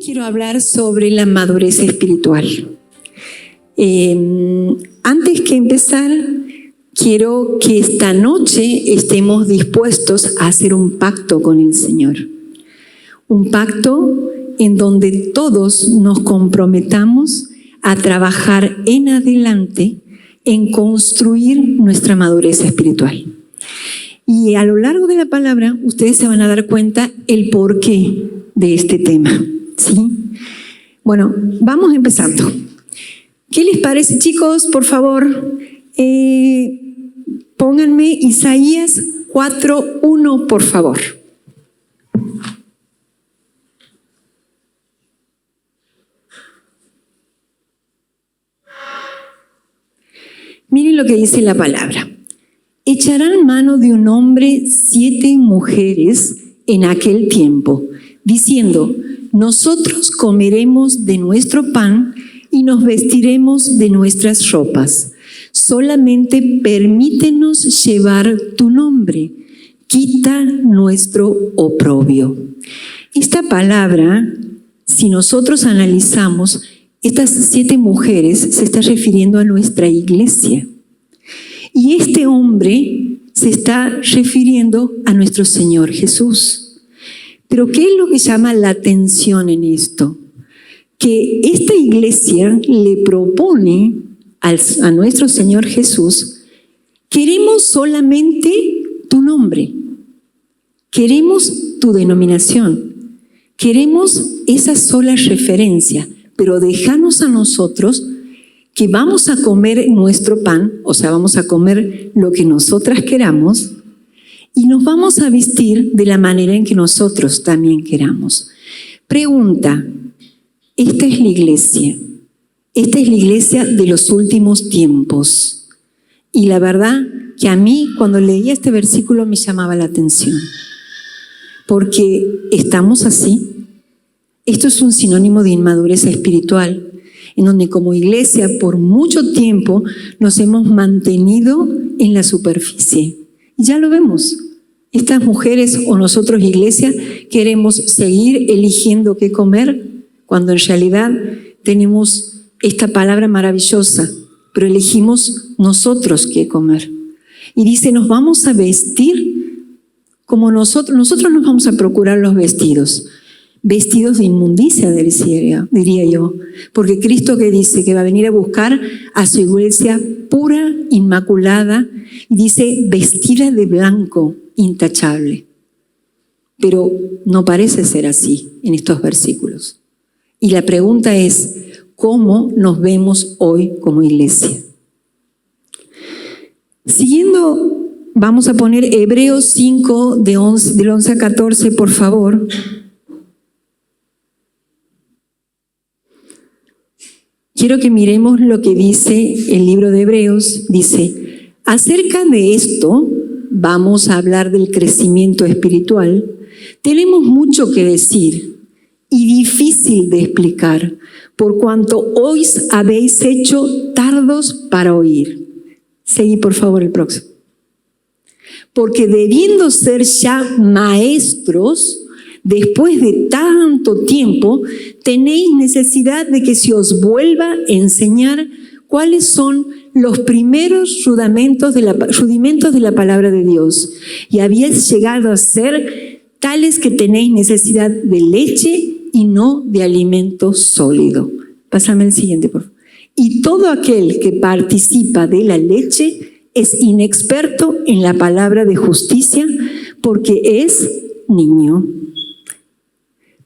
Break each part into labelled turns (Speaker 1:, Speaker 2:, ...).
Speaker 1: quiero hablar sobre la madurez espiritual. Antes que empezar, quiero que esta noche estemos dispuestos a hacer un pacto con el Señor. Un pacto en donde todos nos comprometamos a trabajar en adelante en construir nuestra madurez espiritual. Y a lo largo de la palabra, ustedes se van a dar cuenta el porqué de este tema, ¿sí? Bueno, vamos empezando. ¿Qué les parece, chicos? Por favor, pónganme Isaías 4:1, por favor. Miren lo que dice la palabra. Echarán mano de un hombre 7 mujeres en aquel tiempo, diciendo: nosotros comeremos de nuestro pan y nos vestiremos de nuestras ropas. Solamente permítenos llevar tu nombre. Quita nuestro oprobio. Esta palabra, si nosotros analizamos, estas 7 mujeres se está refiriendo a nuestra iglesia. Y este hombre se está refiriendo a nuestro Señor Jesús. Pero ¿qué es lo que llama la atención en esto? Que esta iglesia le propone a nuestro Señor Jesús: queremos solamente tu nombre, queremos tu denominación, queremos esa sola referencia, pero déjanos a nosotros que vamos a comer nuestro pan, o sea, vamos a comer lo que nosotras queramos y nos vamos a vestir de la manera en que nosotros también queramos. Pregunta, esta es la iglesia de los últimos tiempos. Y la verdad que a mí, cuando leía este versículo, me llamaba la atención. Porque estamos así. Esto es un sinónimo de inmadurez espiritual, en donde como iglesia por mucho tiempo nos hemos mantenido en la superficie. Y ya lo vemos. Estas mujeres o nosotros, iglesia, queremos seguir eligiendo qué comer, cuando en realidad tenemos esta palabra maravillosa, pero elegimos nosotros qué comer. Y dice, nos vamos a vestir como nosotros nos vamos a procurar los vestidos de inmundicia, diría yo, porque Cristo que dice que va a venir a buscar a su iglesia pura, inmaculada, y dice vestida de blanco, intachable. Pero no parece ser así en estos versículos. Y la pregunta es, ¿cómo nos vemos hoy como iglesia? Siguiendo, vamos a poner Hebreos 5, del 11 a 14, por favor. Quiero que miremos lo que dice el libro de Hebreos. Dice, acerca de esto, vamos a hablar del crecimiento espiritual. Tenemos mucho que decir y difícil de explicar, por cuanto os habéis hecho tardos para oír. Seguí, por favor, el próximo. Porque debiendo ser ya maestros, después de tanto tiempo, tenéis necesidad de que se os vuelva a enseñar cuáles son los primeros rudimentos de la palabra de Dios. Y habéis llegado a ser tales que tenéis necesidad de leche y no de alimento sólido. Pásame el siguiente, por favor. Y todo aquel que participa de la leche es inexperto en la palabra de justicia, porque es niño.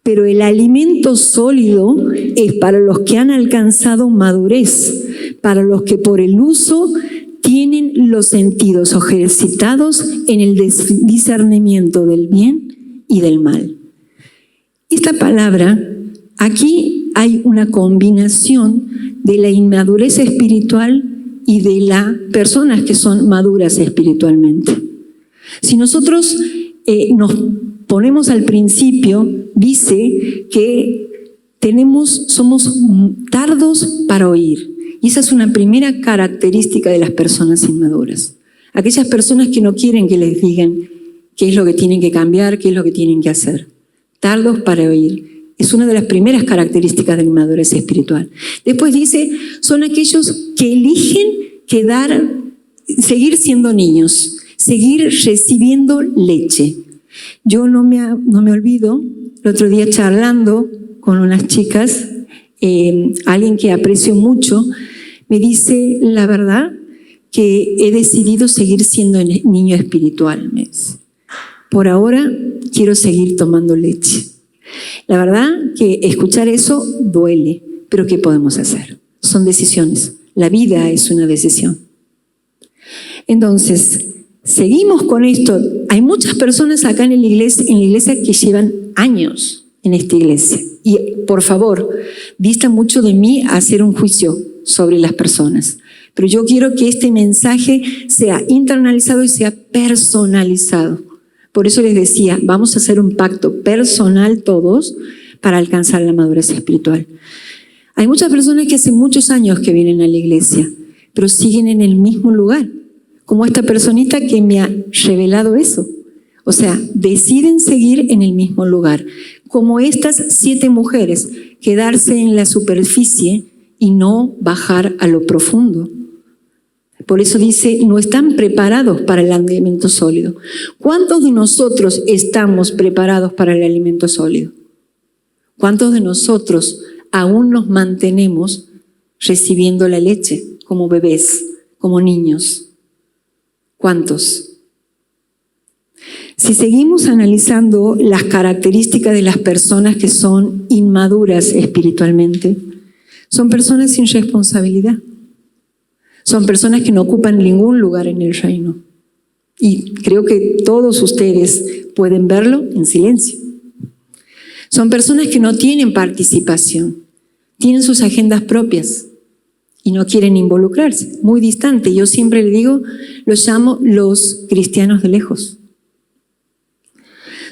Speaker 1: Pero el alimento sólido es para los que han alcanzado madurez, para los que por el uso tienen los sentidos ejercitados en el discernimiento del bien y del mal. Esta palabra, aquí hay una combinación de la inmadurez espiritual y de las personas que son maduras espiritualmente. Si nosotros nos ponemos al principio, dice que somos tardos para oír. Y esa es una primera característica de las personas inmaduras. Aquellas personas que no quieren que les digan qué es lo que tienen que cambiar, qué es lo que tienen que hacer. Tardos para oír. Es una de las primeras características de la inmadurez espiritual. Después dice, son aquellos que eligen seguir siendo niños, seguir recibiendo leche. Yo no me olvido, el otro día charlando con unas chicas, alguien que aprecio mucho, me dice, la verdad, que he decidido seguir siendo niño espiritual. Me dice. Por ahora quiero seguir tomando leche. La verdad que escuchar eso duele, pero ¿qué podemos hacer? Son decisiones. La vida es una decisión. Entonces, seguimos con esto. Hay muchas personas acá en la iglesia que llevan años en esta iglesia. Y por favor, dista mucho de mí hacer un juicio sobre las personas. Pero yo quiero que este mensaje sea internalizado y sea personalizado. Por eso les decía, vamos a hacer un pacto personal todos para alcanzar la madurez espiritual. Hay muchas personas que hace muchos años que vienen a la iglesia, pero siguen en el mismo lugar, como esta personita que me ha revelado eso. O sea, deciden seguir en el mismo lugar, como estas 7 mujeres, quedarse en la superficie y no bajar a lo profundo. Por eso dice, no están preparados para el alimento sólido. ¿Cuántos de nosotros estamos preparados para el alimento sólido? ¿Cuántos de nosotros aún nos mantenemos recibiendo la leche como bebés, como niños? ¿Cuántos? Si seguimos analizando las características de las personas que son inmaduras espiritualmente, son personas sin responsabilidad. Son personas que no ocupan ningún lugar en el reino. Y creo que todos ustedes pueden verlo en silencio. Son personas que no tienen participación, tienen sus agendas propias y no quieren involucrarse, muy distante. Yo siempre le digo, los llamo los cristianos de lejos.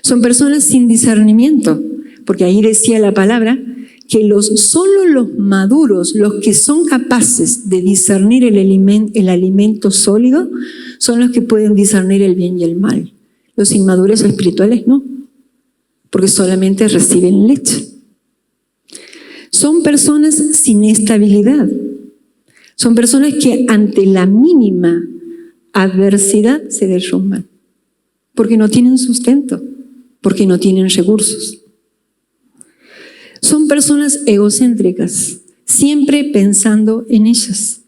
Speaker 1: Son personas sin discernimiento, porque ahí decía la palabra que solo los maduros, los que son capaces de discernir el alimento sólido, son los que pueden discernir el bien y el mal. Los inmaduros espirituales no, porque solamente reciben leche. Son personas sin estabilidad. Son personas que ante la mínima adversidad se derrumban, porque no tienen sustento, porque no tienen recursos. Son personas egocéntricas, siempre pensando en ellas.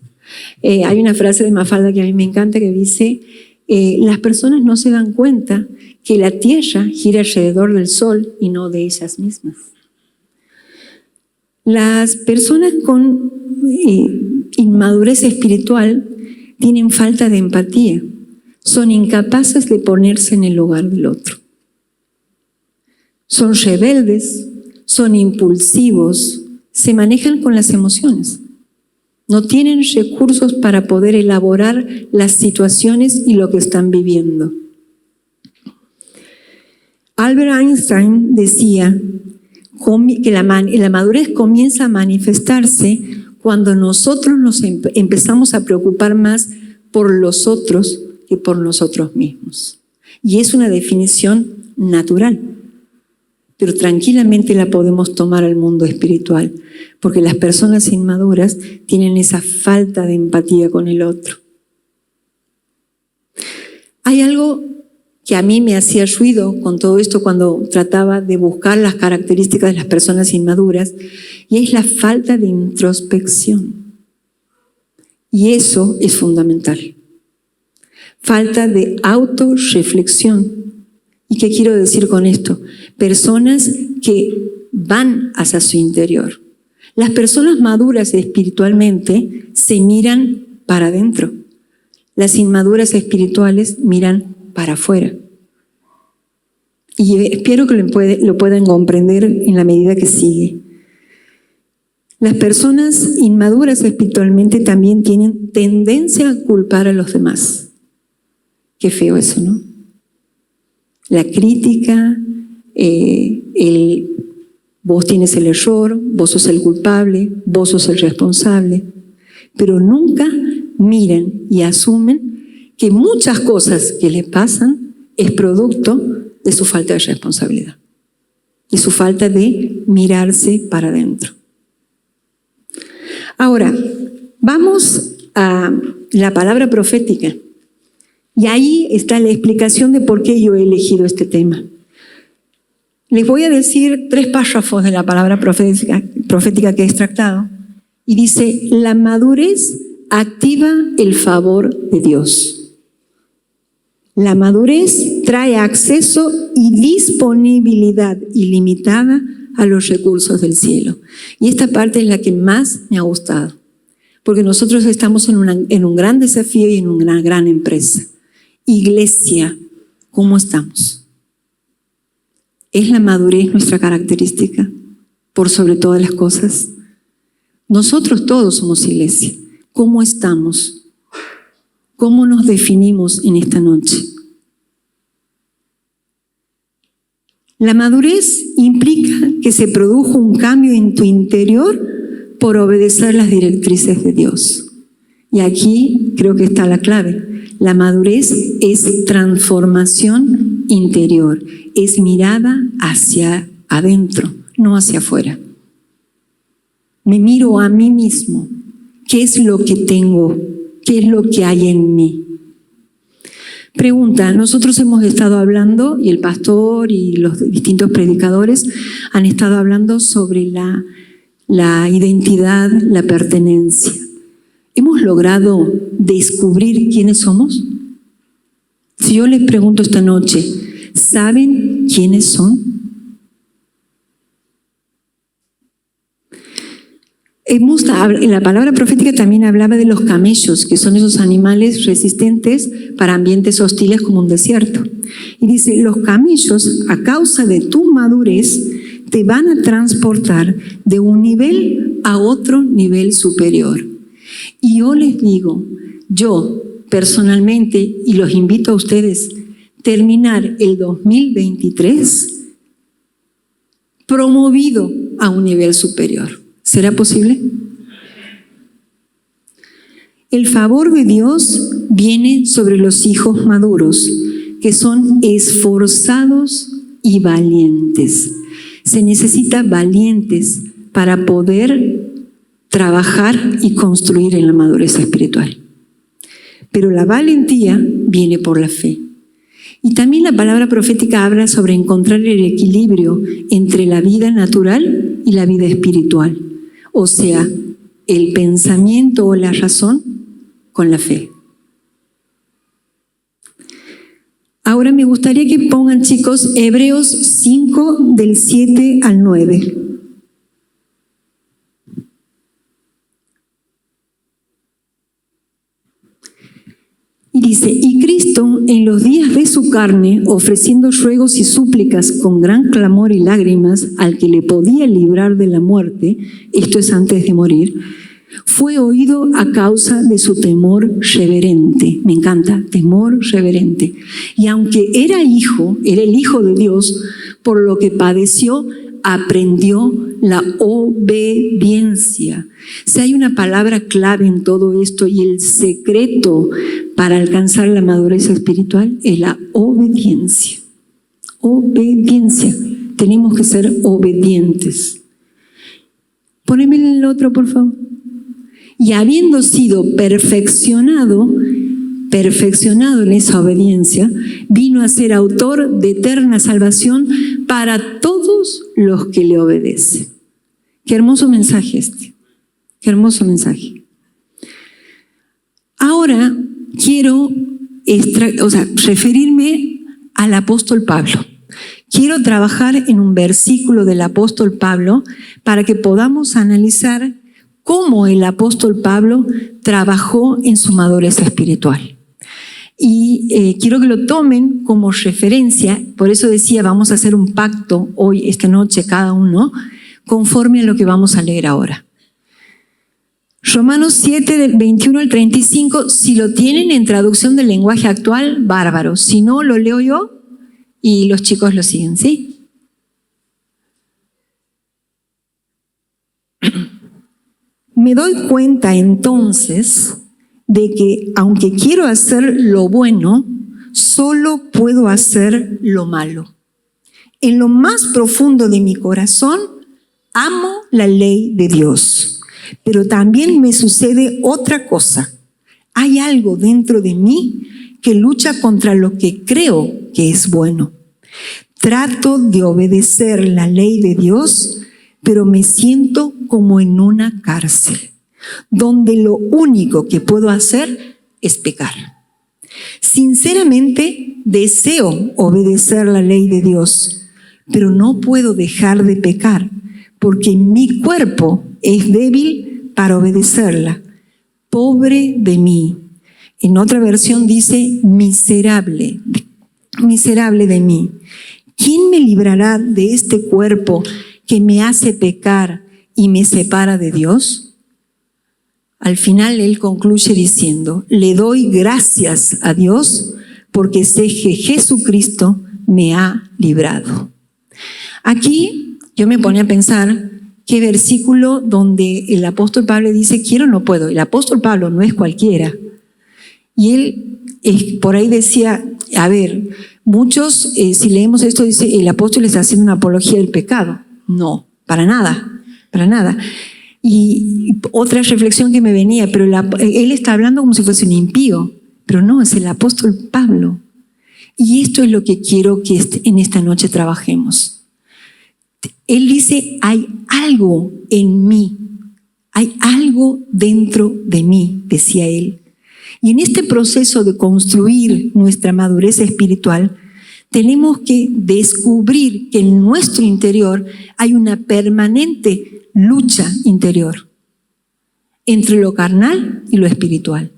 Speaker 1: Hay una frase de Mafalda que a mí me encanta que dice, las personas no se dan cuenta que la tierra gira alrededor del sol y no de ellas mismas. Las personas con inmadurez espiritual tienen falta de empatía, son incapaces de ponerse en el lugar del otro. Son rebeldes, son impulsivos, se manejan con las emociones. No tienen recursos para poder elaborar las situaciones y lo que están viviendo. Albert Einstein decía que la madurez comienza a manifestarse cuando nosotros nos empezamos a preocupar más por los otros que por nosotros mismos. Y es una definición natural, pero tranquilamente la podemos tomar al mundo espiritual, porque las personas inmaduras tienen esa falta de empatía con el otro. Hay algo que a mí me hacía ruido con todo esto cuando trataba de buscar las características de las personas inmaduras, y es la falta de introspección. Y eso es fundamental. Falta de autorreflexión. ¿Y qué quiero decir con esto? Personas que van hacia su interior. Las personas maduras espiritualmente se miran para adentro. Las inmaduras espirituales miran para afuera. Y espero que lo puedan comprender en la medida que sigue. Las personas inmaduras espiritualmente también tienen tendencia a culpar a los demás. Qué feo eso, ¿no? La crítica, vos tienes el error, vos sos el culpable, vos sos el responsable, pero nunca miran y asumen que muchas cosas que les pasan es producto de su falta de responsabilidad. de su falta de mirarse para adentro. Ahora, vamos a la palabra profética. Y ahí está la explicación de por qué yo he elegido este tema. Les voy a decir 3 párrafos de la palabra profética que he extractado. Y dice, la madurez activa el favor de Dios. La madurez trae acceso y disponibilidad ilimitada a los recursos del cielo. Y esta parte es la que más me ha gustado, porque nosotros estamos en un gran desafío y en una gran empresa. Iglesia, ¿cómo estamos? ¿Es la madurez nuestra característica por sobre todas las cosas? Nosotros todos somos iglesia. ¿Cómo estamos? ¿Cómo nos definimos en esta noche? La madurez implica que se produjo un cambio en tu interior por obedecer las directrices de Dios. Y aquí creo que está la clave. La madurez es transformación interior, es mirada hacia adentro, no hacia afuera. Me miro a mí mismo. ¿Qué es lo que tengo? ¿Qué es lo que hay en mí? Pregunta, nosotros hemos estado hablando, y el pastor y los distintos predicadores han estado hablando sobre la identidad, la pertenencia. ¿Hemos logrado descubrir quiénes somos? Si yo les pregunto esta noche, ¿saben quiénes son? La palabra profética también hablaba de los camellos, que son esos animales resistentes para ambientes hostiles como un desierto. Y dice, los camellos, a causa de tu madurez, te van a transportar de un nivel a otro nivel superior. Y yo les digo, yo personalmente, y los invito a ustedes, terminar el 2023 promovido a un nivel superior. ¿Será posible? El favor de Dios viene sobre los hijos maduros, que son esforzados y valientes. Se necesita valientes para poder trabajar y construir en la madurez espiritual. Pero la valentía viene por la fe. Y también la palabra profética habla sobre encontrar el equilibrio entre la vida natural y la vida espiritual. O sea, el pensamiento o la razón con la fe. Ahora me gustaría que pongan, chicos, Hebreos 5, del 7 al 9. Y dice, y Cristo en los días de su carne, ofreciendo ruegos y súplicas con gran clamor y lágrimas al que le podía librar de la muerte, esto es antes de morir, fue oído a causa de su temor reverente. Me encanta, temor reverente. Y aunque era el Hijo de Dios, por lo que padeció, aprendió la obediencia. Si hay una palabra clave en todo esto y el secreto para alcanzar la madurez espiritual es la obediencia. Obediencia. Tenemos que ser obedientes. Poneme el otro, por favor. Y habiendo sido perfeccionado en esa obediencia, vino a ser autor de eterna salvación para todos los que le obedecen. Qué hermoso mensaje este. Qué hermoso mensaje. Ahora quiero referirme al apóstol Pablo. Quiero trabajar en un versículo del apóstol Pablo para que podamos analizar cómo el apóstol Pablo trabajó en su madurez espiritual. Y quiero que lo tomen como referencia, por eso decía, vamos a hacer un pacto hoy, esta noche, cada uno, conforme a lo que vamos a leer ahora. Romanos 7, del 21 al 35, si lo tienen en traducción del lenguaje actual, bárbaro. Si no, lo leo yo y los chicos lo siguen, ¿sí? Me doy cuenta entonces de que aunque quiero hacer lo bueno, solo puedo hacer lo malo. En lo más profundo de mi corazón, amo la ley de Dios. Pero también me sucede otra cosa. Hay algo dentro de mí que lucha contra lo que creo que es bueno. Trato de obedecer la ley de Dios, pero me siento como en una cárcel, donde lo único que puedo hacer es pecar. Sinceramente, deseo obedecer la ley de Dios, pero no puedo dejar de pecar, porque mi cuerpo es débil para obedecerla. Pobre de mí. En otra versión dice, miserable de mí. ¿Quién me librará de este cuerpo que me hace pecar y me separa de Dios? Al final él concluye diciendo, le doy gracias a Dios porque sé que Jesucristo me ha librado. Aquí yo me ponía a pensar qué versículo donde el apóstol Pablo dice, quiero, no puedo. El apóstol Pablo no es cualquiera. Y él por ahí decía, a ver, muchos, si leemos esto, dice, el apóstol está haciendo una apología del pecado. No, para nada, para nada. Y otra reflexión que me venía, pero él está hablando como si fuese un impío, pero no, es el apóstol Pablo. Y esto es lo que quiero que en esta noche trabajemos. Él dice, hay algo en mí, hay algo dentro de mí, decía él. Y en este proceso de construir nuestra madurez espiritual, tenemos que descubrir que en nuestro interior hay una permanente lucha interior entre lo carnal y lo espiritual.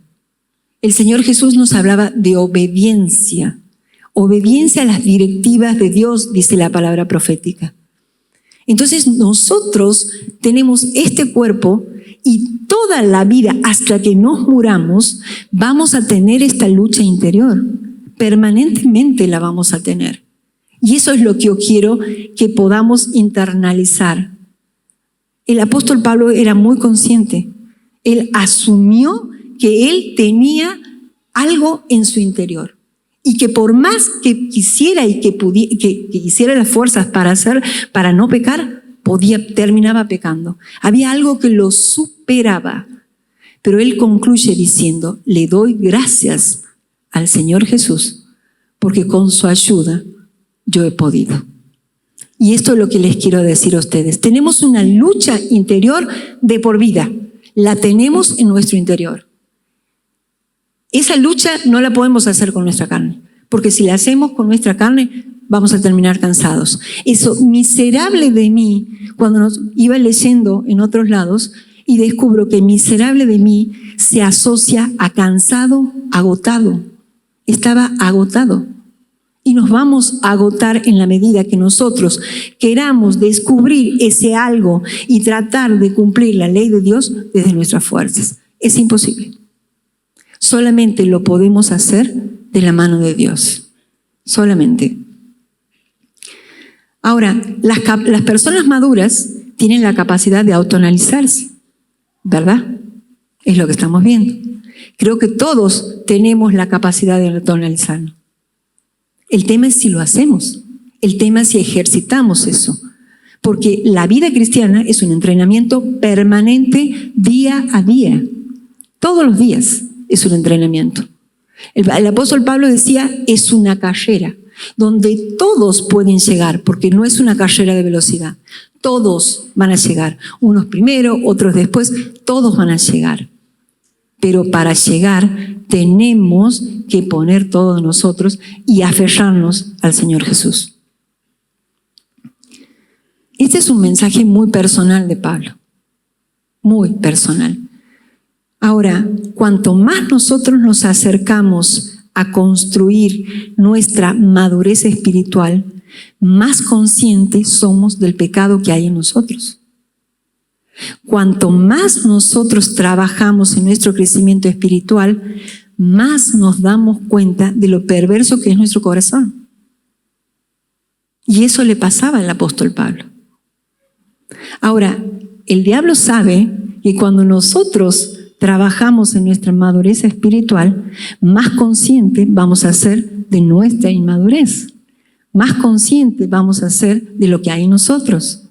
Speaker 1: El Señor Jesús nos hablaba de obediencia a las directivas de Dios, dice la palabra profética. Entonces nosotros tenemos este cuerpo y toda la vida hasta que nos muramos vamos a tener esta lucha interior. Permanentemente la vamos a tener. Y eso es lo que yo quiero que podamos internalizar. El apóstol Pablo era muy consciente. Él asumió que él tenía algo en su interior. Y que por más que quisiera y que hiciera las fuerzas para no pecar, terminaba pecando. Había algo que lo superaba. Pero él concluye diciendo, le doy gracias al Señor Jesús, porque con su ayuda yo he podido. Y esto es lo que les quiero decir a ustedes. Tenemos una lucha interior de por vida. La tenemos en nuestro interior. Esa lucha no la podemos hacer con nuestra carne, porque si la hacemos con nuestra carne, vamos a terminar cansados. Eso, miserable de mí, cuando nos iba leyendo en otros lados, y descubro que miserable de mí se asocia a cansado, agotado. Estaba agotado. Y nos vamos a agotar en la medida que nosotros queramos descubrir ese algo y tratar de cumplir la ley de Dios desde nuestras fuerzas. Es imposible. Solamente lo podemos hacer de la mano de Dios. Solamente. Ahora, las personas maduras tienen la capacidad de autoanalizarse, ¿verdad? Es lo que estamos viendo. Creo que todos tenemos la capacidad de autoanalizarnos. El tema es si lo hacemos. El tema es si ejercitamos eso. Porque la vida cristiana es un entrenamiento permanente día a día. Todos los días es un entrenamiento. El apóstol Pablo decía, es una carrera donde todos pueden llegar, porque no es una carrera de velocidad. Todos van a llegar. Unos primero, otros después, todos van a llegar. Pero para llegar tenemos que poner todo de nosotros y aferrarnos al Señor Jesús. Este es un mensaje muy personal de Pablo, muy personal. Ahora, cuanto más nosotros nos acercamos a construir nuestra madurez espiritual, más conscientes somos del pecado que hay en nosotros. Cuanto más nosotros trabajamos en nuestro crecimiento espiritual, más nos damos cuenta de lo perverso que es nuestro corazón. Y eso le pasaba al apóstol Pablo. Ahora, el diablo sabe que cuando nosotros trabajamos en nuestra madurez espiritual, más conscientes vamos a ser de nuestra inmadurez. más conscientes vamos a ser de lo que hay en nosotros.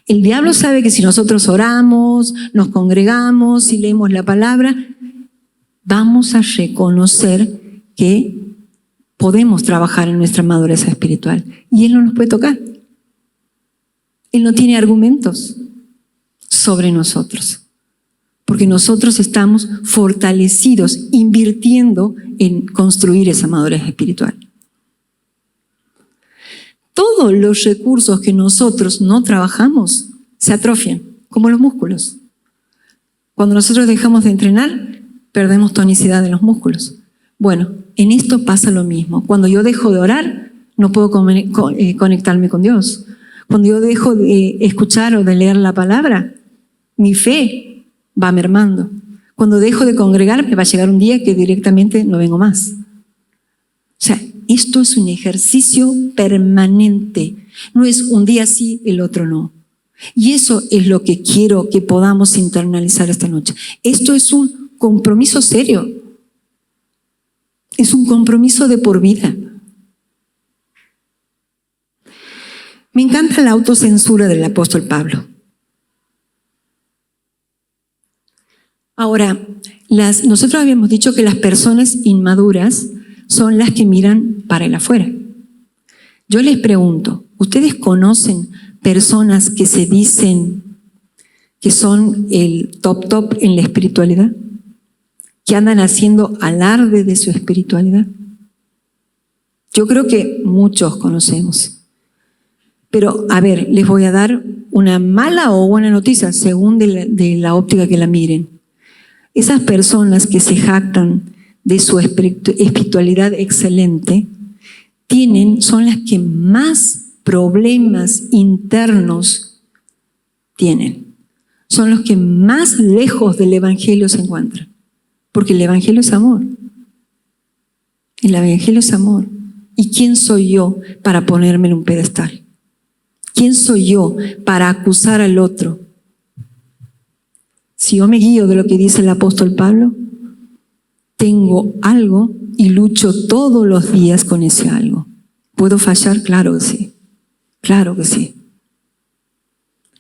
Speaker 1: El diablo sabe que si nosotros oramos, nos congregamos y leemos la palabra, vamos a reconocer que podemos trabajar en nuestra madurez espiritual. Y él no nos puede tocar. Él no tiene argumentos sobre nosotros. Porque nosotros estamos fortalecidos, invirtiendo en construir esa madurez espiritual. Todos los recursos que nosotros no trabajamos se atrofian, como los músculos. Cuando nosotros dejamos de entrenar, perdemos tonicidad de los músculos. Bueno, en esto pasa lo mismo. Cuando yo dejo de orar, no puedo conectarme con Dios. Cuando yo dejo de escuchar o de leer la palabra, mi fe va mermando. Cuando dejo de congregarme, va a llegar un día que directamente no vengo más. O sea, esto es un ejercicio permanente. No es un día sí, el otro no. Y eso es lo que quiero que podamos internalizar esta noche. Esto es un compromiso serio. Es un compromiso de por vida. Me encanta la autocensura del apóstol Pablo. Ahora, nosotros habíamos dicho que las personas inmaduras son las que miran para el afuera. Yo les pregunto, ¿ustedes conocen personas que se dicen que son el top en la espiritualidad? ¿Que andan haciendo alarde de su espiritualidad? Yo creo que muchos conocemos. Pero, a ver, les voy a dar una mala o buena noticia según de la óptica que la miren. Esas personas que se jactan de su espiritualidad excelente son las que más problemas internos tienen. Son los que más lejos del evangelio se encuentran. Porque el evangelio es amor. El evangelio es amor. ¿Y quién soy yo para ponerme en un pedestal? ¿Quién soy yo para acusar al otro? Si yo me guío de lo que dice el apóstol Pablo, tengo algo y lucho todos los días con ese algo. ¿Puedo fallar? Claro que sí. Claro que sí.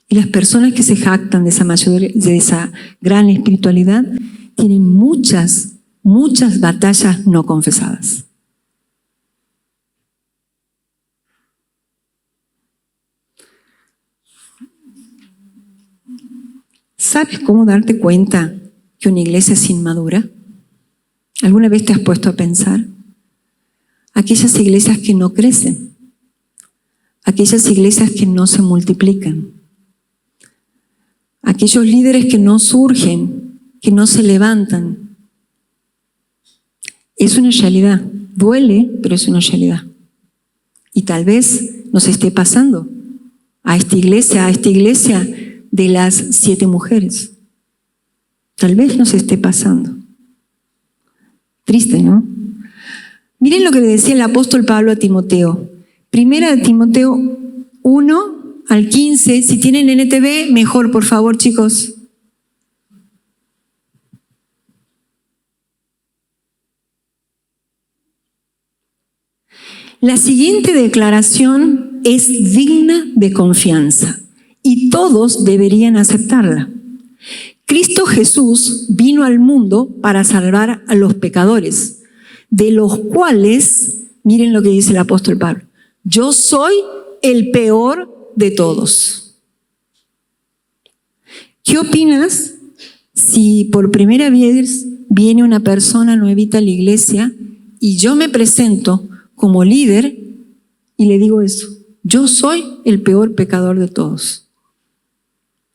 Speaker 1: Y las personas que se jactan de esa gran espiritualidad tienen muchas batallas no confesadas. ¿Sabes cómo darte cuenta que una iglesia es inmadura? ¿Alguna vez te has puesto a pensar? Aquellas iglesias que no crecen, aquellas iglesias que no se multiplican, aquellos líderes que no surgen, que no se levantan. Es una realidad, duele, pero es una realidad. Y tal vez nos esté pasando a esta iglesia de las 7 mujeres. Tal vez nos esté pasando. Triste, ¿no? Miren lo que le decía el apóstol Pablo a Timoteo. Primera de Timoteo 1 al 15. Si tienen NTV, mejor, por favor, chicos. La siguiente declaración es digna de confianza y todos deberían aceptarla. Cristo Jesús vino al mundo para salvar a los pecadores, de los cuales, miren lo que dice el apóstol Pablo, yo soy el peor de todos. ¿Qué opinas si por primera vez viene una persona nuevita a la iglesia y yo me presento como líder y le digo eso? Yo soy el peor pecador de todos.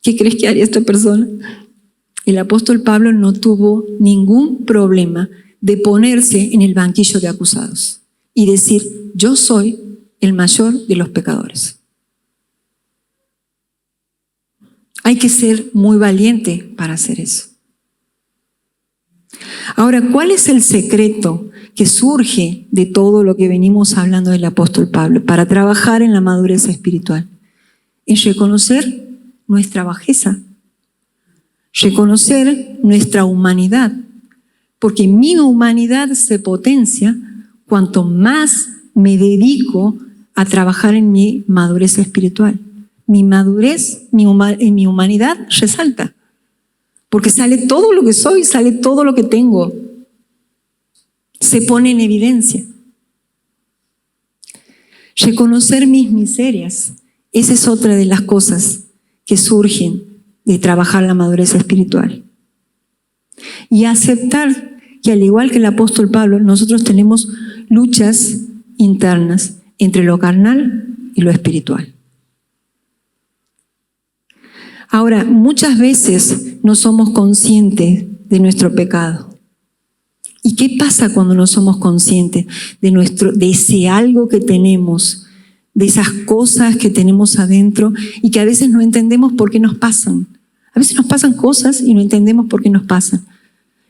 Speaker 1: ¿Qué crees que haría esta persona? El apóstol Pablo no tuvo ningún problema de ponerse en el banquillo de acusados y decir, yo soy el mayor de los pecadores. Hay que ser muy valiente para hacer eso. Ahora, ¿cuál es el secreto que surge de todo lo que venimos hablando del apóstol Pablo para trabajar en la madurez espiritual? Es reconocer nuestra bajeza, reconocer nuestra humanidad, porque mi humanidad se potencia cuanto más me dedico a trabajar en mi madurez espiritual. Mi madurez, mi humanidad resalta. Porque sale todo lo que soy, sale todo lo que tengo. Se pone en evidencia. Reconocer mis miserias. Esa es otra de las cosas que surgen de trabajar la madurez espiritual. Y aceptar que, al igual que el apóstol Pablo, nosotros tenemos luchas internas entre lo carnal y lo espiritual. Ahora, muchas veces no somos conscientes de nuestro pecado. ¿Y qué pasa cuando no somos conscientes de ese algo que tenemos, de esas cosas que tenemos adentro y que a veces no entendemos por qué nos pasan? A veces nos pasan cosas y no entendemos por qué nos pasan.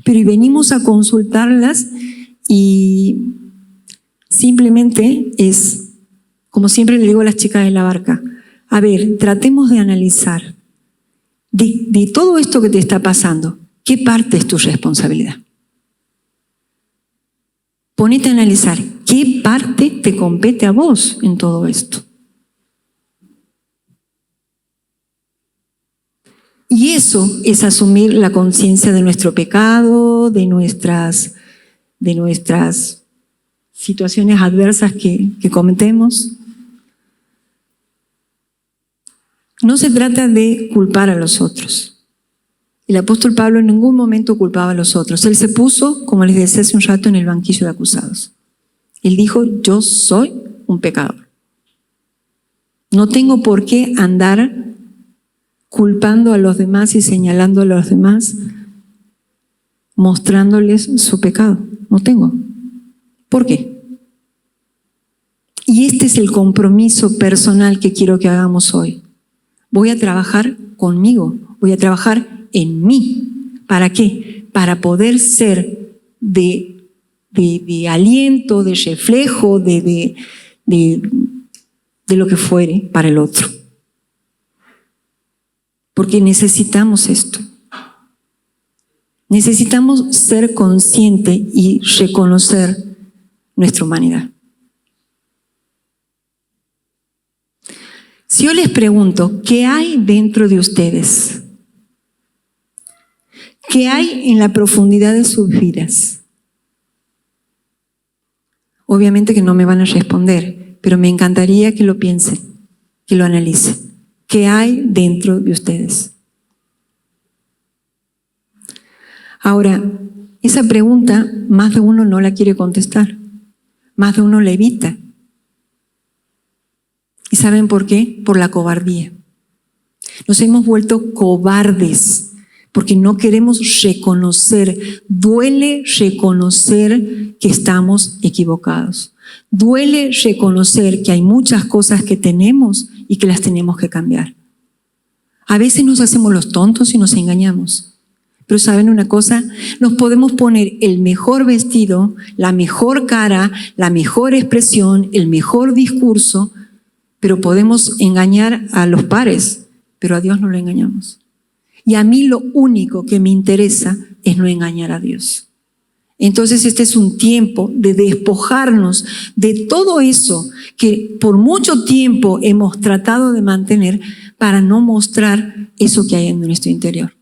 Speaker 1: Pero y venimos a consultarlas y simplemente es, como siempre le digo a las chicas de la barca, a ver, tratemos de analizar de todo esto que te está pasando, ¿qué parte es tu responsabilidad? Ponete a analizar qué parte te compete a vos en todo esto. Y eso es asumir la conciencia de nuestro pecado, de nuestras situaciones adversas que cometemos. No se trata de culpar a los otros. El apóstol Pablo en ningún momento culpaba a los otros. Él se puso, como les decía hace un rato, en el banquillo de acusados. Él dijo, yo soy un pecador. No tengo por qué andar culpando a los demás y señalando a los demás, mostrándoles su pecado. No tengo. ¿Por qué? Y este es el compromiso personal que quiero que hagamos hoy. Voy a trabajar conmigo, voy a trabajar en mí. ¿Para qué? Para poder ser de aliento, de reflejo, de lo que fuere para el otro. Porque necesitamos esto. Necesitamos ser conscientes y reconocer nuestra humanidad. Si yo les pregunto, ¿qué hay dentro de ustedes? ¿Qué hay en la profundidad de sus vidas? Obviamente que no me van a responder, pero me encantaría que lo piensen, que lo analicen. ¿Qué hay dentro de ustedes? Ahora, esa pregunta más de uno no la quiere contestar, más de uno la evita. ¿Y saben por qué? Por la cobardía. Nos hemos vuelto cobardes porque no queremos reconocer. Duele reconocer que estamos equivocados. Duele reconocer que hay muchas cosas que tenemos y que las tenemos que cambiar. A veces nos hacemos los tontos y nos engañamos. Pero ¿saben una cosa? Nos podemos poner el mejor vestido, la mejor cara, la mejor expresión, el mejor discurso, pero podemos engañar a los pares, pero a Dios no lo engañamos. Y a mí lo único que me interesa es no engañar a Dios. Entonces este es un tiempo de despojarnos de todo eso que por mucho tiempo hemos tratado de mantener para no mostrar eso que hay en nuestro interior.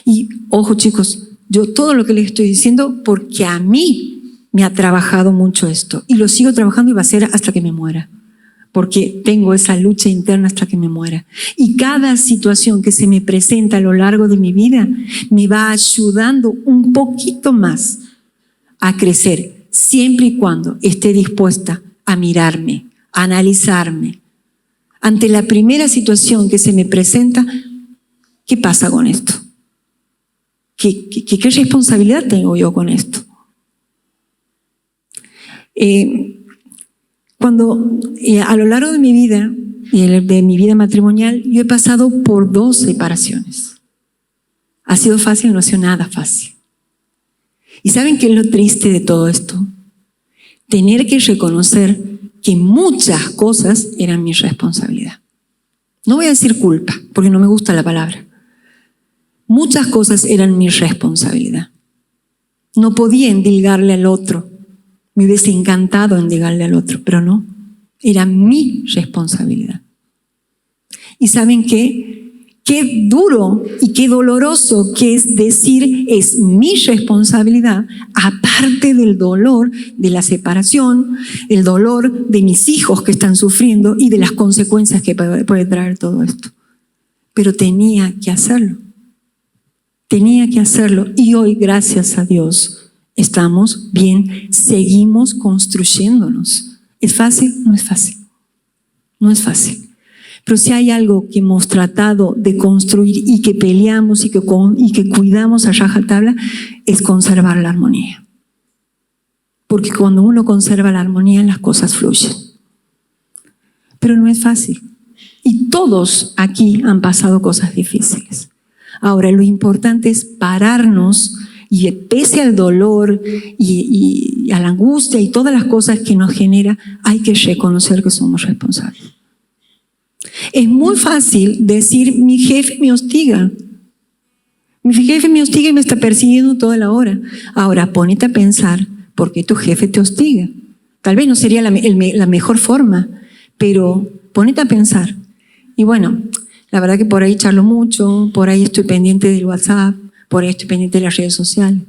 Speaker 1: Y ojo chicos, yo todo lo que les estoy diciendo porque a mí me ha trabajado mucho esto y lo sigo trabajando y va a ser hasta que me muera. Porque tengo esa lucha interna hasta que me muera. Y cada situación que se me presenta a lo largo de mi vida me va ayudando un poquito más a crecer, siempre y cuando esté dispuesta a mirarme, a analizarme. Ante la primera situación que se me presenta, ¿qué pasa con esto? ¿Qué responsabilidad tengo yo con esto? Cuando a lo largo de mi vida y de mi vida matrimonial, yo he pasado por 2 separaciones. ¿Ha sido fácil? No ha sido nada fácil. ¿Y saben qué es lo triste de todo esto? Tener que reconocer que muchas cosas eran mi responsabilidad. No voy a decir culpa, porque no me gusta la palabra. Muchas cosas eran mi responsabilidad. No podía endilgarle al otro Me hubiese encantado en llegarle al otro, pero no. Era mi responsabilidad. ¿Y saben qué? Qué duro y qué doloroso que es decir es mi responsabilidad, aparte del dolor de la separación, el dolor de mis hijos que están sufriendo y de las consecuencias que puede traer todo esto. Pero tenía que hacerlo. Tenía que hacerlo. Y hoy, gracias a Dios, estamos bien, seguimos construyéndonos. ¿Es fácil? No es fácil. No es fácil. Pero si hay algo que hemos tratado de construir y que peleamos y que cuidamos a rajatabla, es conservar la armonía. Porque cuando uno conserva la armonía, las cosas fluyen. Pero no es fácil. Y todos aquí han pasado cosas difíciles. Ahora, lo importante es pararnos y pese al dolor y a la angustia y todas las cosas que nos genera, hay que reconocer que somos responsables. Es muy fácil decir, mi jefe me hostiga. Mi jefe me hostiga y me está persiguiendo toda la hora. Ahora, ponete a pensar, ¿por qué tu jefe te hostiga? Tal vez no sería la mejor forma, pero ponete a pensar. Y bueno, la verdad que por ahí charlo mucho, por ahí estoy pendiente del WhatsApp, por ahí estoy pendiente de las redes sociales.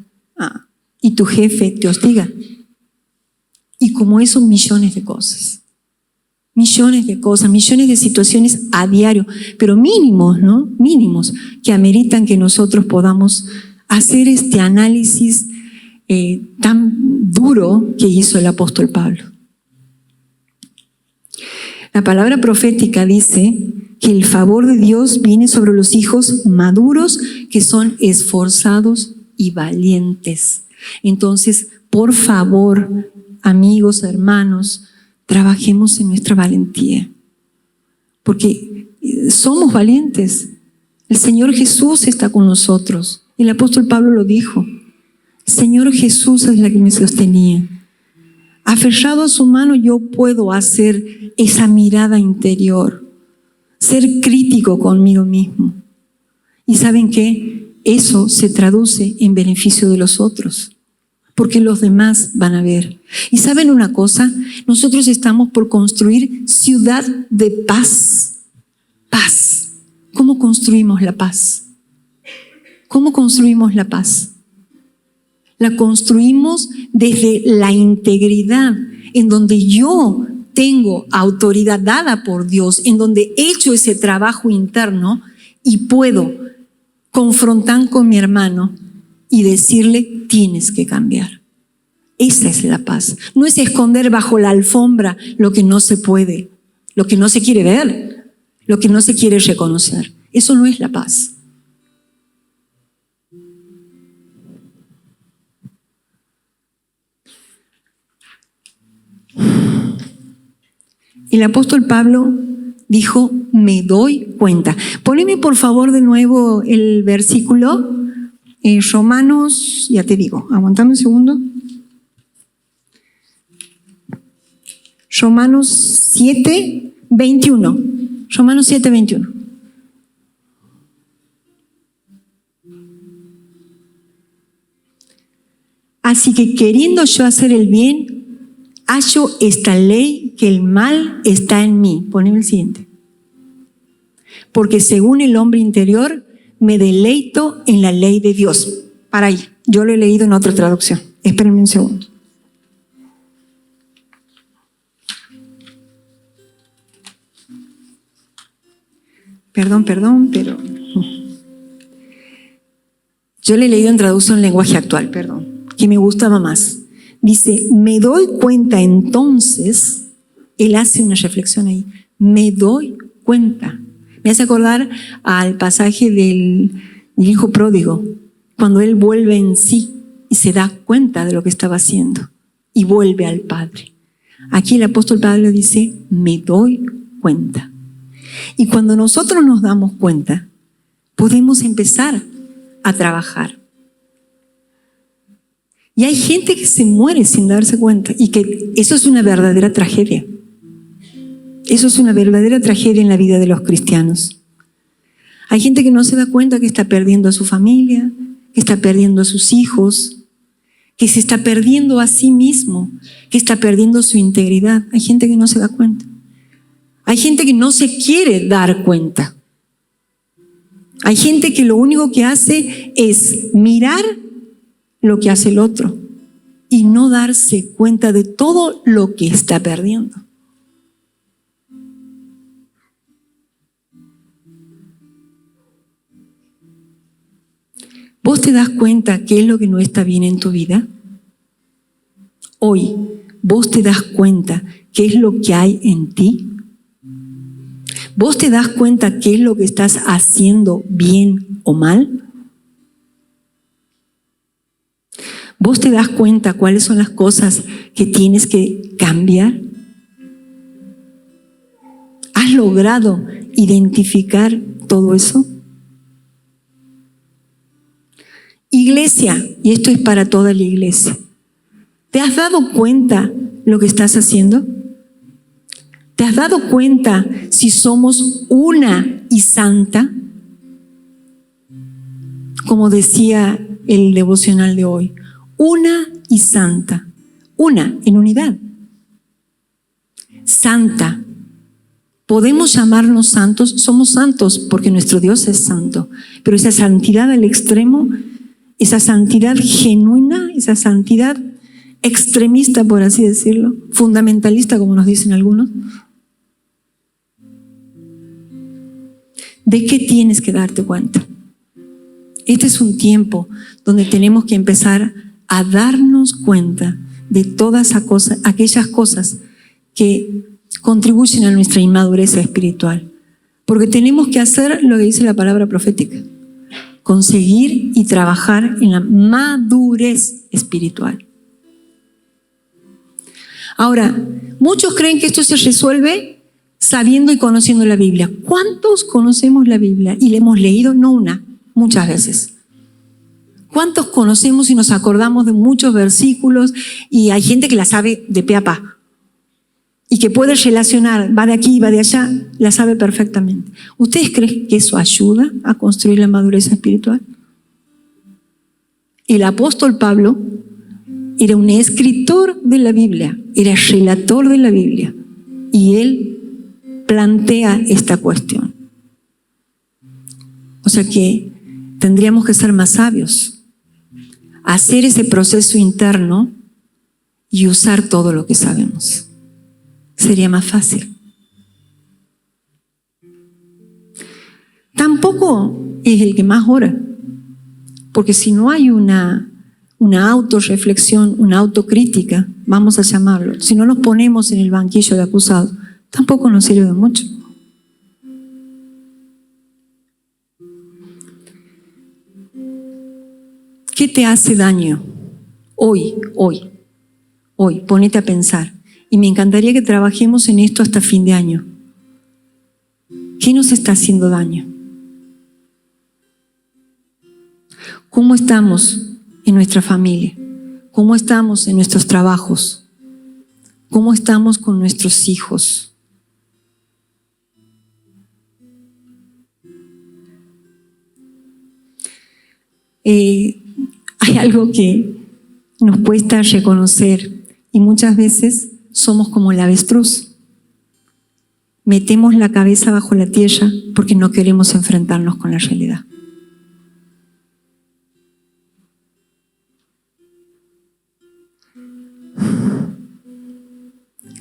Speaker 1: Y tu jefe te hostiga. Y como eso, millones de cosas. Millones de cosas, millones de situaciones a diario, pero mínimos, ¿no? Mínimos, que ameritan que nosotros podamos hacer este análisis tan duro que hizo el apóstol Pablo. La palabra profética dice que el favor de Dios viene sobre los hijos maduros que son esforzados y valientes. Entonces, por favor, amigos, hermanos, trabajemos en nuestra valentía, porque somos valientes. El Señor Jesús está con nosotros. El apóstol Pablo lo dijo. El Señor Jesús es la que me sostenía. Aferrado a su mano, yo puedo hacer esa mirada interior, ser crítico conmigo mismo. ¿Y saben qué? Eso se traduce en beneficio de los otros, porque los demás van a ver. Y ¿saben una cosa? Nosotros estamos por construir ciudad de paz. Paz. ¿Cómo construimos la paz? ¿Cómo construimos la paz? La construimos desde la integridad, en donde yo tengo autoridad dada por Dios, en donde he hecho ese trabajo interno y puedo confrontar con mi hermano y decirle, tienes que cambiar. Esa es la paz. No es esconder bajo la alfombra lo que no se puede, lo que no se quiere ver, lo que no se quiere reconocer. Eso no es la paz. El apóstol Pablo dijo, me doy cuenta. Poneme por favor de nuevo el versículo. Romanos, ya te digo, aguantame un segundo. Romanos 7, 21. Romanos 7, 21. Así que queriendo yo hacer el bien, hallo esta ley que el mal está en mí. Poneme el siguiente. Porque según el hombre interior, me deleito en la ley de Dios. Para ahí, yo lo he leído en otra traducción. Espérenme un segundo. Perdón, pero yo le he leído en traducción lenguaje actual, que me gustaba más. Dice, me doy cuenta entonces, él hace una reflexión ahí, me doy cuenta. Me hace acordar al pasaje del hijo pródigo, cuando él vuelve en sí y se da cuenta de lo que estaba haciendo y vuelve al Padre. Aquí el apóstol Pablo dice, me doy cuenta. Y cuando nosotros nos damos cuenta, podemos empezar a trabajar. Y hay gente que se muere sin darse cuenta y que eso es una verdadera tragedia. Eso es una verdadera tragedia en la vida de los cristianos. Hay gente que no se da cuenta que está perdiendo a su familia, que está perdiendo a sus hijos, que se está perdiendo a sí mismo, que está perdiendo su integridad. Hay gente que no se da cuenta. Hay gente que no se quiere dar cuenta. Hay gente que lo único que hace es mirar lo que hace el otro y no darse cuenta de todo lo que está perdiendo. ¿Vos te das cuenta qué es lo que no está bien en tu vida? Hoy, ¿vos te das cuenta qué es lo que hay en ti? ¿Vos te das cuenta qué es lo que estás haciendo bien o mal? ¿Vos te das cuenta cuáles son las cosas que tienes que cambiar? ¿Has logrado identificar todo eso? Iglesia, y esto es para toda la iglesia, ¿te has dado cuenta lo que estás haciendo? ¿Te has dado cuenta si somos una y santa? Como decía el devocional de hoy, una y santa, una en unidad, santa. ¿Podemos llamarnos santos? Somos santos porque nuestro Dios es santo, pero esa santidad al extremo, esa santidad genuina, esa santidad extremista, por así decirlo, fundamentalista, como nos dicen algunos, ¿de qué tienes que darte cuenta? Este es un tiempo donde tenemos que empezar a darnos cuenta de todas aquellas cosas que contribuyen a nuestra inmadurez espiritual. Porque tenemos que hacer lo que dice la palabra profética, conseguir y trabajar en la madurez espiritual. Ahora, muchos creen que esto se resuelve sabiendo y conociendo la Biblia. ¿Cuántos conocemos la Biblia y la hemos leído? No una, muchas veces. ¿Cuántos conocemos y nos acordamos de muchos versículos y hay gente que la sabe de pe a pa y que puede relacionar, va de aquí, va de allá, la sabe perfectamente? ¿Ustedes creen que eso ayuda a construir la madurez espiritual? El apóstol Pablo era un escritor de la Biblia, era relator de la Biblia y él plantea esta cuestión. O sea que tendríamos que ser más sabios, hacer ese proceso interno y usar todo lo que sabemos. Sería más fácil. Tampoco es el que más ora, porque si no hay una autorreflexión, una autocrítica, vamos a llamarlo, si no nos ponemos en el banquillo de acusados, tampoco nos sirve de mucho. ¿Qué te hace daño? Hoy, ponete a pensar. Y me encantaría que trabajemos en esto hasta fin de año. ¿Qué nos está haciendo daño? ¿Cómo estamos en nuestra familia? ¿Cómo estamos en nuestros trabajos? ¿Cómo estamos con nuestros hijos? Hay algo que nos cuesta reconocer y muchas veces somos como el avestruz. Metemos la cabeza bajo la tierra porque no queremos enfrentarnos con la realidad.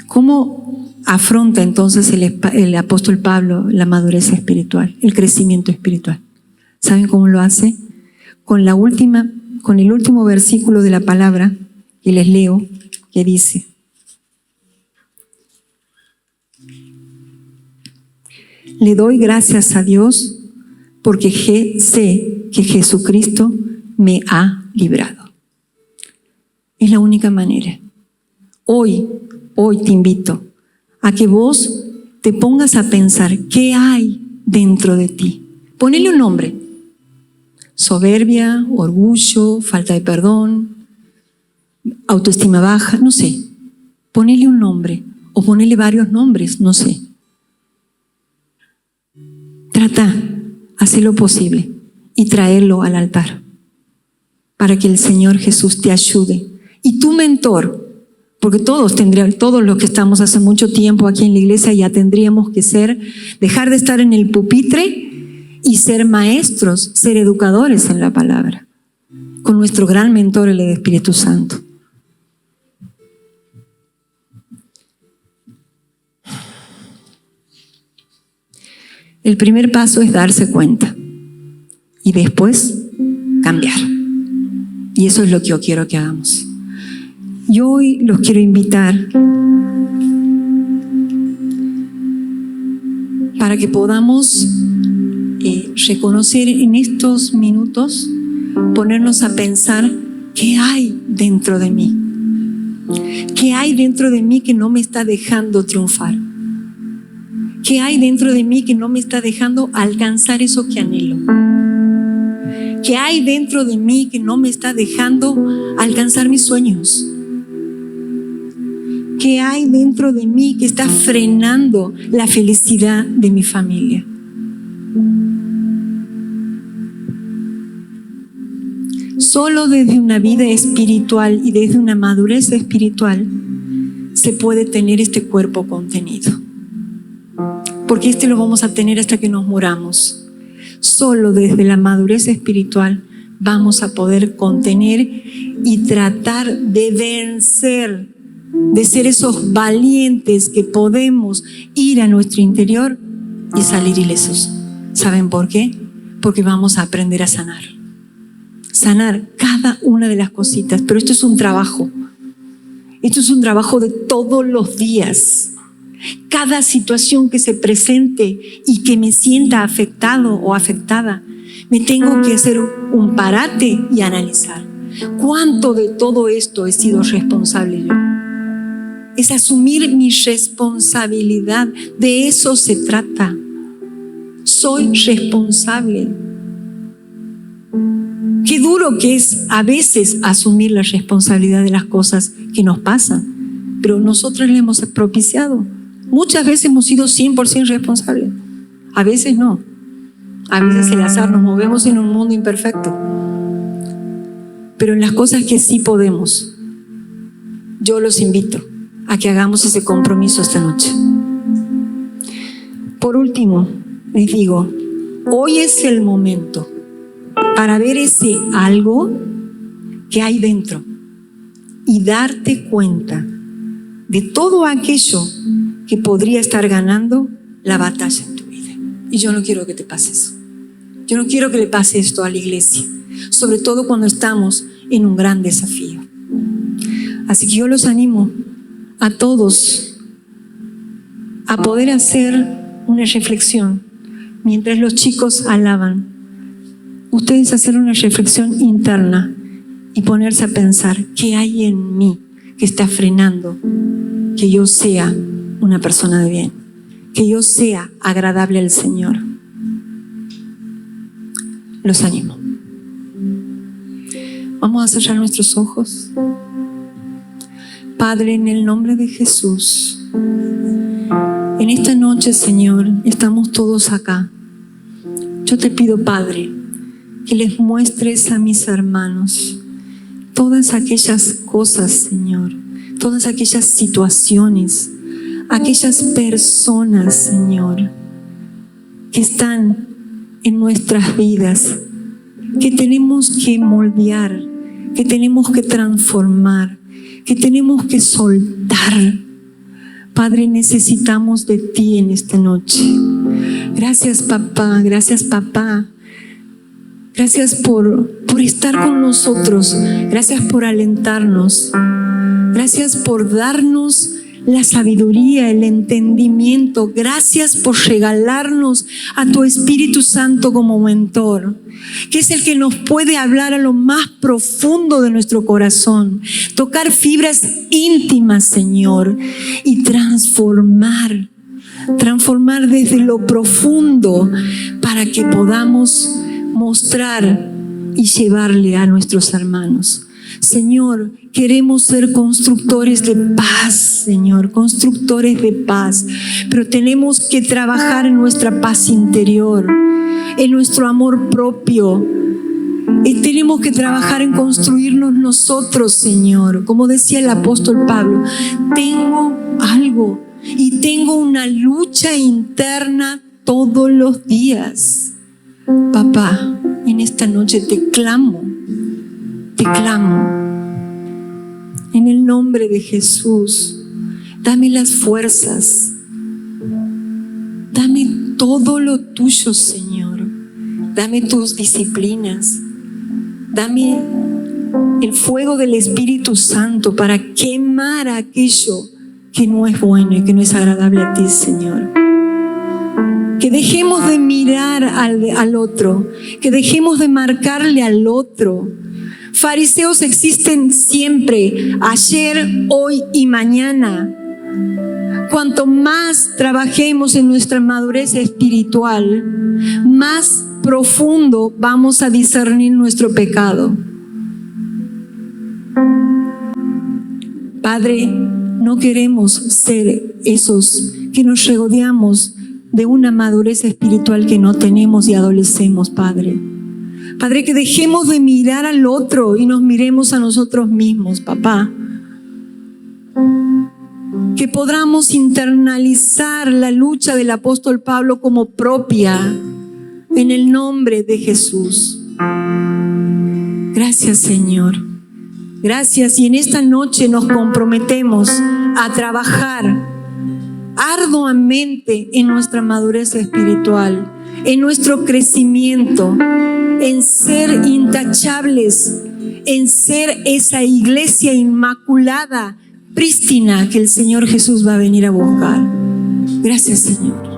Speaker 1: ¿Cómo afronta entonces el apóstol Pablo la madurez espiritual, el crecimiento espiritual? ¿Saben cómo lo hace? Con el último versículo de la palabra que les leo, que dice: le doy gracias a Dios porque sé que Jesucristo me ha librado. Es la única manera. Hoy te invito a que vos te pongas a pensar qué hay dentro de ti. Ponele un nombre. Soberbia, orgullo, falta de perdón, autoestima baja, no sé. Ponele un nombre o ponele varios nombres, no sé. Trata, haz lo posible y traerlo al altar para que el Señor Jesús te ayude. Y tu mentor, porque todos los que estamos hace mucho tiempo aquí en la iglesia ya tendríamos que dejar de estar en el pupitre y ser maestros, ser educadores en la palabra, con nuestro gran mentor, el Espíritu Santo. El primer paso es darse cuenta y después cambiar. Y eso es lo que yo quiero que hagamos. Yo hoy los quiero invitar para que podamos reconocer en estos minutos, ponernos a pensar qué hay dentro de mí. ¿Qué hay dentro de mí que no me está dejando triunfar? ¿Qué hay dentro de mí que no me está dejando alcanzar eso que anhelo? ¿Qué hay dentro de mí que no me está dejando alcanzar mis sueños? ¿Qué hay dentro de mí que está frenando la felicidad de mi familia? Solo desde una vida espiritual y desde una madurez espiritual se puede tener este cuerpo contenido. Porque lo vamos a tener hasta que nos muramos. Solo desde la madurez espiritual vamos a poder contener y tratar de vencer, de ser esos valientes que podemos ir a nuestro interior y salir ilesos. ¿Saben por qué? Porque vamos a aprender a sanar. Sanar cada una de las cositas. Pero esto es un trabajo. Esto es un trabajo de todos los días. Cada situación que se presente y que me sienta afectado o afectada, me tengo que hacer un parate y analizar. ¿Cuánto de todo esto he sido responsable yo? Es asumir mi responsabilidad. De eso se trata. Soy responsable. Qué duro que es a veces asumir la responsabilidad de las cosas que nos pasan, pero nosotros le hemos propiciado. Muchas veces hemos sido 100% responsables. A veces no. A veces el azar, nos movemos en un mundo imperfecto. Pero en las cosas que sí podemos, yo los invito a que hagamos ese compromiso esta noche. Por último, les digo, hoy es el momento para ver ese algo que hay dentro y darte cuenta de todo aquello que podría estar ganando la batalla en tu vida. Y yo no quiero que te pase eso. Yo no quiero que le pase esto a la iglesia, sobre todo cuando estamos en un gran desafío. Así que yo los animo a todos a poder hacer una reflexión mientras los chicos alaban. Ustedes hacer una reflexión interna y ponerse a pensar qué hay en mí que está frenando que yo sea una persona de bien, que yo sea agradable al Señor. Los animo. Vamos a cerrar nuestros ojos. Padre, en el nombre de Jesús, en esta noche, Señor, estamos todos acá. Yo te pido, Padre, que les muestres a mis hermanos todas aquellas cosas, Señor, todas aquellas situaciones, aquellas personas, Señor, que están en nuestras vidas, que tenemos que moldear, que tenemos que transformar, que tenemos que soltar. Padre, necesitamos de ti en esta noche. Gracias, papá. Gracias, papá. Gracias por estar con nosotros. Gracias por alentarnos. Gracias por darnos la sabiduría, el entendimiento. Gracias por regalarnos a tu Espíritu Santo como mentor, que es el que nos puede hablar a lo más profundo de nuestro corazón, tocar fibras íntimas, Señor, y transformar desde lo profundo para que podamos mostrar y llevarle a nuestros hermanos. Señor, queremos ser constructores de paz, Señor, constructores de paz, pero tenemos que trabajar en nuestra paz interior, en nuestro amor propio, Tenemos que trabajar en construirnos nosotros, Señor. Como decía el apóstol Pablo, tengo algo y tengo una lucha interna todos los días. Papá, en esta noche te clamo en el nombre de Jesús. Dame las fuerzas, dame todo lo tuyo, Señor. Dame tus disciplinas, dame el fuego del Espíritu Santo para quemar aquello que no es bueno y que no es agradable a ti, Señor. Que dejemos de mirar al otro, que dejemos de marcarle al otro. Fariseos existen siempre, ayer, hoy y mañana. Cuanto más trabajemos en nuestra madurez espiritual, más profundo vamos a discernir nuestro pecado. Padre, no queremos ser esos que nos regodeamos de una madurez espiritual que no tenemos y adolecemos, Padre. Padre, que dejemos de mirar al otro y nos miremos a nosotros mismos, papá. Que podamos internalizar la lucha del apóstol Pablo como propia, en el nombre de Jesús. Gracias, Señor. Gracias. Y en esta noche nos comprometemos a trabajar arduamente en nuestra madurez espiritual, en nuestro crecimiento, en ser intachables, en ser esa iglesia inmaculada, prístina que el Señor Jesús va a venir a buscar. Gracias, Señor.